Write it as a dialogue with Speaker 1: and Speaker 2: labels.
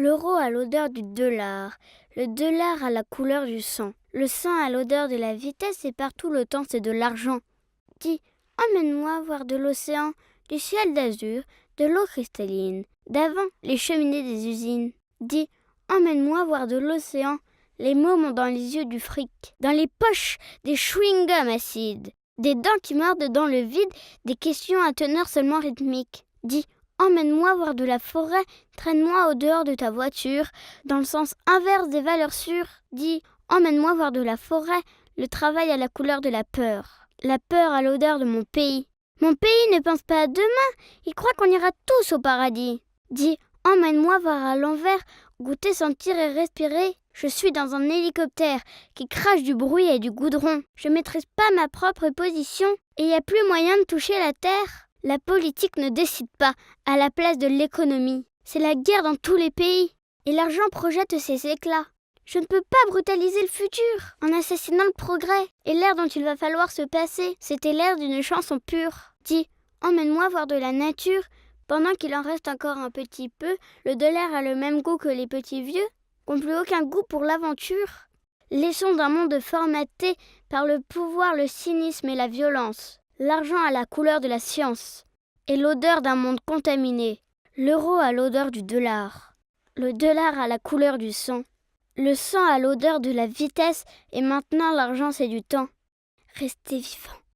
Speaker 1: L'euro a l'odeur du dollar, le dollar a la couleur du sang, le sang a l'odeur de la vitesse et partout le temps c'est de l'argent. Dis, emmène-moi voir de l'océan, du ciel d'azur, de l'eau cristalline, d'avant les cheminées des usines. Dis, emmène-moi voir de l'océan, les mômes ont dans les yeux du fric, dans les poches des chewing-gums acides, des dents qui mordent dans le vide, des questions à teneur seulement rythmique. Dis, emmène-moi voir de la forêt, traîne-moi au dehors de ta voiture, dans le sens inverse des valeurs sûres. Dis, emmène-moi voir de la forêt, le travail à la couleur de la peur. La peur à l'odeur de mon pays. Mon pays ne pense pas à demain, il croit qu'on ira tous au paradis. Dis, emmène-moi voir à l'envers, goûter, sentir et respirer. Je suis dans un hélicoptère qui crache du bruit et du goudron. Je maîtrise pas ma propre position et y a plus moyen de toucher la terre. La politique ne décide pas à la place de l'économie. C'est la guerre dans tous les pays. Et l'argent projette ses éclats. Je ne peux pas brutaliser le futur en assassinant le progrès. Et l'air dont il va falloir se passer, c'était l'air d'une chanson pure. Dis, emmène-moi voir de la nature. Pendant qu'il en reste encore un petit peu, le dollar a le même goût que les petits vieux, qui n'ont plus aucun goût pour l'aventure. Laissons d'un monde formaté par le pouvoir, le cynisme et la violence. L'argent a la couleur de la science et l'odeur d'un monde contaminé. L'euro a l'odeur du dollar. Le dollar a la couleur du sang. Le sang a l'odeur de la vitesse et maintenant l'argent c'est du temps. Restez vivants.